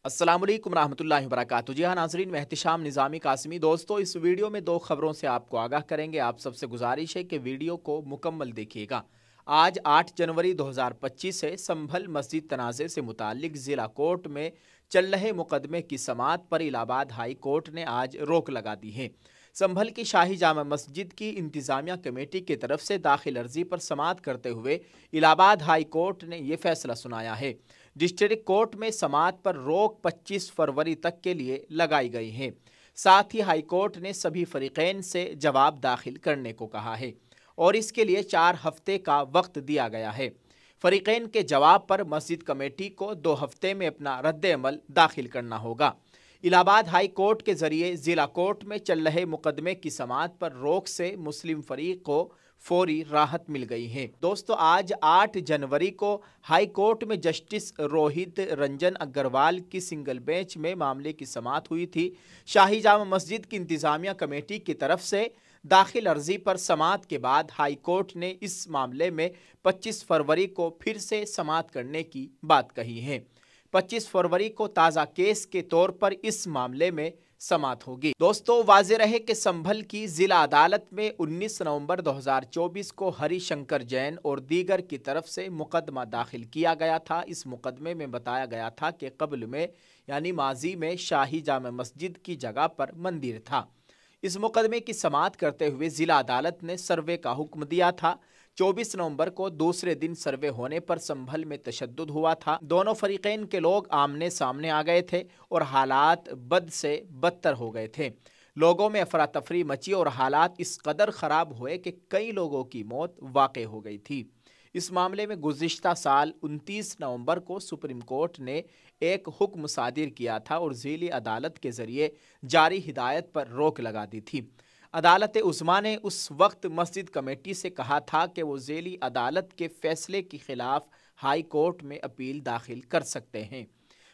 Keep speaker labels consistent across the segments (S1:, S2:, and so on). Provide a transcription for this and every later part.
S1: अस्सलाम वालेकुम रहमतुल्लाहि व बरकातुहू। जी हाँ नाज़रीन, मैं एहतिशाम निज़ामी कासिमी। दोस्तों, इस वीडियो में दो खबरों से आपको आगाह करेंगे। आप सबसे गुजारिश है कि वीडियो को मुकम्मल देखिएगा। आज 8 जनवरी 2025 से संभल मस्जिद तनाज़े से मुताल्लिक ज़िला कोर्ट में चल रहे मुकदमे की समाअत पर इलाहाबाद हाई कोर्ट ने आज रोक लगा दी है। संभल की शाही जामा मस्जिद की इंतज़ामिया कमेटी की तरफ से दाखिल अर्जी पर समाअत करते हुए इलाहाबाद हाई कोर्ट ने यह फैसला सुनाया है। डिस्ट्रिक्ट कोर्ट में समाअत पर रोक 25 फरवरी तक के लिए लगाई गई है। साथ ही हाई कोर्ट ने सभी फरीकैन से जवाब दाखिल करने को कहा है और इसके लिए 4 हफ्ते का वक्त दिया गया है। फरीकैन के जवाब पर मस्जिद कमेटी को 2 हफ्ते में अपना रद्द-ए-अमल दाखिल करना होगा। इलाहाबाद हाई कोर्ट के जरिए जिला कोर्ट में चल रहे मुकदमे की समाअत पर रोक से मुस्लिम फरीक को फौरी राहत मिल गई है। दोस्तों, आज 8 जनवरी को हाई कोर्ट में जस्टिस रोहित रंजन अग्रवाल की सिंगल बेंच में मामले की समाअत हुई थी। शाही जामा मस्जिद की इंतज़ामिया कमेटी की तरफ से दाखिल अर्जी पर समाअत के बाद हाई कोर्ट ने इस मामले में 25 फरवरी को फिर से समाअत करने की बात कही है। 25 फरवरी को ताज़ा केस के तौर पर इस मामले में समाअत होगी। दोस्तों, वाज़ेह रहे कि संभल की जिला अदालत में 19 नवंबर 2024 को हरिशंकर जैन और दीगर की तरफ से मुकदमा दाखिल किया गया था। इस मुकदमे में बताया गया था कि कब्ल में यानी माजी में शाही जामा मस्जिद की जगह पर मंदिर था। इस मुकदमे की समाअत करते हुए जिला अदालत ने सर्वे का हुक्म दिया था। 24 नवंबर को दूसरे दिन सर्वे होने पर संभल में तशद्दुद हुआ था। दोनों फरीकैन के लोग आमने सामने आ गए थे और हालात बद से बदतर हो गए थे। लोगों में अफरा तफरी मची और हालात इस कदर ख़राब हुए कि कई लोगों की मौत वाक़ई हो गई थी। इस मामले में गुज़िश्ता साल 29 नवंबर को सुप्रीम कोर्ट ने एक हुक्म सादिर किया था और ज़ीली अदालत के ज़रिए जारी हिदायत पर रोक लगा दी थी। अदालत उस्मा ने उस वक्त मस्जिद कमेटी से कहा था कि वो ज़ीली अदालत के फैसले के खिलाफ हाई कोर्ट में अपील दाखिल कर सकते हैं।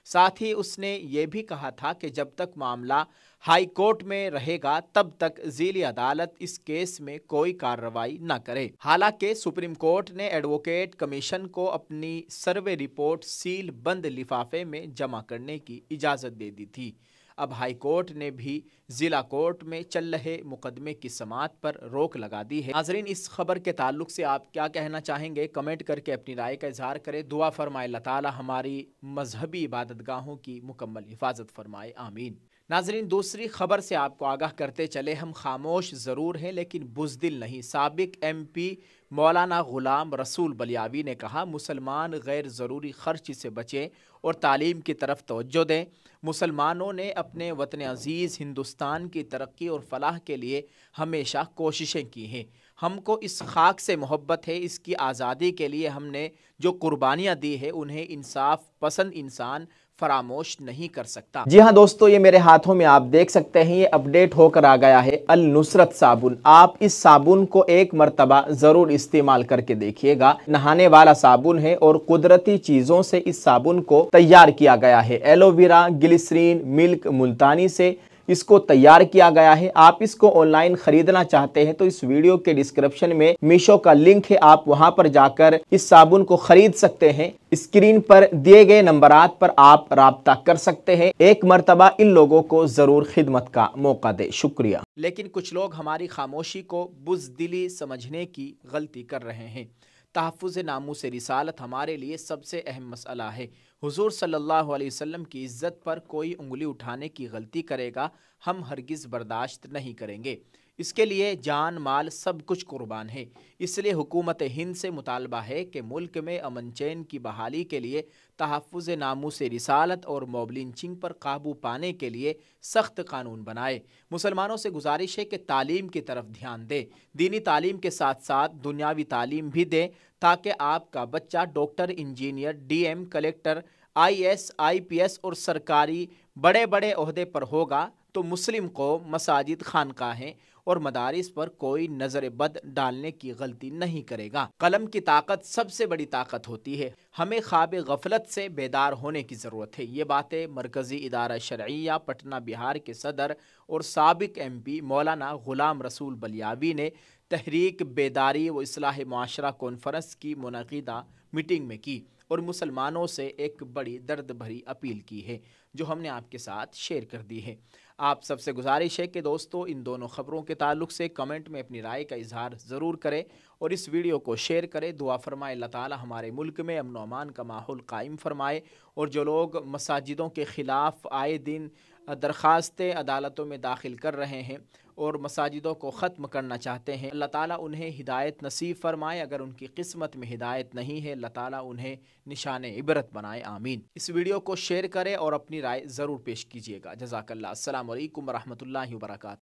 S1: साथ ही उसने ये भी कहा था कि जब तक मामला हाई कोर्ट में रहेगा तब तक ज़ीली अदालत इस केस में कोई कार्रवाई न करे। हालांकि सुप्रीम कोर्ट ने एडवोकेट कमीशन को अपनी सर्वे रिपोर्ट सील बंद लिफाफे में जमा करने की इजाज़त दे दी थी। अब हाई कोर्ट ने भी जिला कोर्ट में चल रहे मुकदमे की समाअत पर रोक लगा दी है। नाज़रीन, इस खबर के ताल्लुक से आप क्या कहना चाहेंगे? कमेंट करके अपनी राय का इजहार करें। दुआ फरमाए अल्लाह ताला हमारी मजहबी इबादतगाहों की मुकम्मल हिफाजत फरमाए, आमीन। नाज़रीन, दूसरी खबर से आपको आगाह करते चले। हम खामोश ज़रूर हैं लेकिन बुज़दिल नहीं। साबिक MP मौलाना ग़ुलाम रसूल बलियावी ने कहा, मुसलमान गैर ज़रूरी खर्च से बचें और तालीम की तरफ तवज्जो दें। मुसलमानों ने अपने वतन अज़ीज़ हिंदुस्तान की तरक्की और फलाह के लिए हमेशा कोशिशें की हैं। हमको इस खाक से मोहब्बत है। इसकी आज़ादी के लिए हमने जो कुर्बानियाँ दी है उन्हें इंसाफ पसंद इंसान फरामोश नहीं कर सकता। जी हाँ दोस्तों, ये मेरे हाथों में आप देख सकते हैं, ये अपडेट होकर आ गया है अल नुसरत साबुन। आप इस साबुन को एक मर्तबा ज़रूर इस्तेमाल करके देखिएगा। नहाने वाला साबुन है और कुदरती चीज़ों से इस साबुन को तैयार किया गया है। एलोवेरा, ग्लिसरीन, मिल्क, मुल्तानी से इसको तैयार किया गया है। आप इसको ऑनलाइन खरीदना चाहते हैं तो इस वीडियो के डिस्क्रिप्शन में मीशो का लिंक है, आप वहां पर जाकर इस साबुन को खरीद सकते हैं। स्क्रीन पर दिए गए नंबरात पर आप राब्ता कर सकते हैं। एक मर्तबा इन लोगों को जरूर खिदमत का मौका दे। शुक्रिया। लेकिन कुछ लोग हमारी खामोशी को बुज़दिली समझने की गलती कर रहे हैं। तहफ़्फ़ुज़ नामूस रिसालत हमारे लिए सबसे अहम मसला है। हुज़ूर सल्लल्लाहु अलैहि वसल्लम की इज़्ज़त पर कोई उंगली उठाने की गलती करेगा, हम हरगिज़ बर्दाश्त नहीं करेंगे। इसके लिए जान माल सब कुछ कुर्बान है। इसलिए हुकूमत हिंद से मुतालबा है कि मुल्क में अमन चैन की बहाली के लिए तहफ़्फ़ुज़ नामूस रिसालत और मॉब लिंचिंग पर काबू पाने के लिए सख्त कानून बनाए। मुसलमानों से गुजारिश है कि तालीम की तरफ ध्यान दें। दीनी तालीम के साथ साथ दुनियावी तालीम भी दें ताकि आपका बच्चा doctor, engineer, DM, collector, IS, IPS और सरकारी बड़े बड़े ओहदे पर होगा तो मुस्लिम कौम मसाजिद, खानकाहें और मदारिस पर कोई नजर बद डालने की गलती नहीं करेगा। कलम की ताकत सबसे बड़ी ताकत होती है। हमें ख्वाब गफलत से बेदार होने की ज़रूरत है। ये बातें मरकज़ी इदारा शरइया पटना बिहार के सदर और साबिक MP मौलाना ग़ुलाम रसूल बलियावी ने तहरीक बेदारी व इस्लाह मुआशरा कॉन्फ्रेंस की मुनक़िदा मीटिंग में की। और मुसलमानों से एक बड़ी दर्द भरी अपील की है, जो हमने आपके साथ शेयर कर दी है। आप सबसे गुजारिश है कि दोस्तों इन दोनों ख़बरों के ताल्लुक से कमेंट में अपनी राय का इजहार ज़रूर करें और इस वीडियो को शेयर करें। दुआ फरमाए अल्लाह ताला हमारे मुल्क में अमन व अमान का माहौल कायम फरमाए, और जो लोग मसाजिदों के ख़िलाफ़ आए दिन दरख्वास्तें अदालतों में दाखिल कर रहे हैं और मसाजिदों को ख़त्म करना चाहते हैं, अल्लाह ताला उन्हें हिदायत नसीब फरमाए। अगर उनकी किस्मत में हिदायत नहीं है, अल्लाह ताला उन्हें निशान इबरत बनाए, आमीन। इस वीडियो को शेयर करें और अपनी राय ज़रूर पेश कीजिएगा। जज़ाकल्लाह। अस्सलामु अलैकुम व रहमतुल्लाहि व बरकातहू।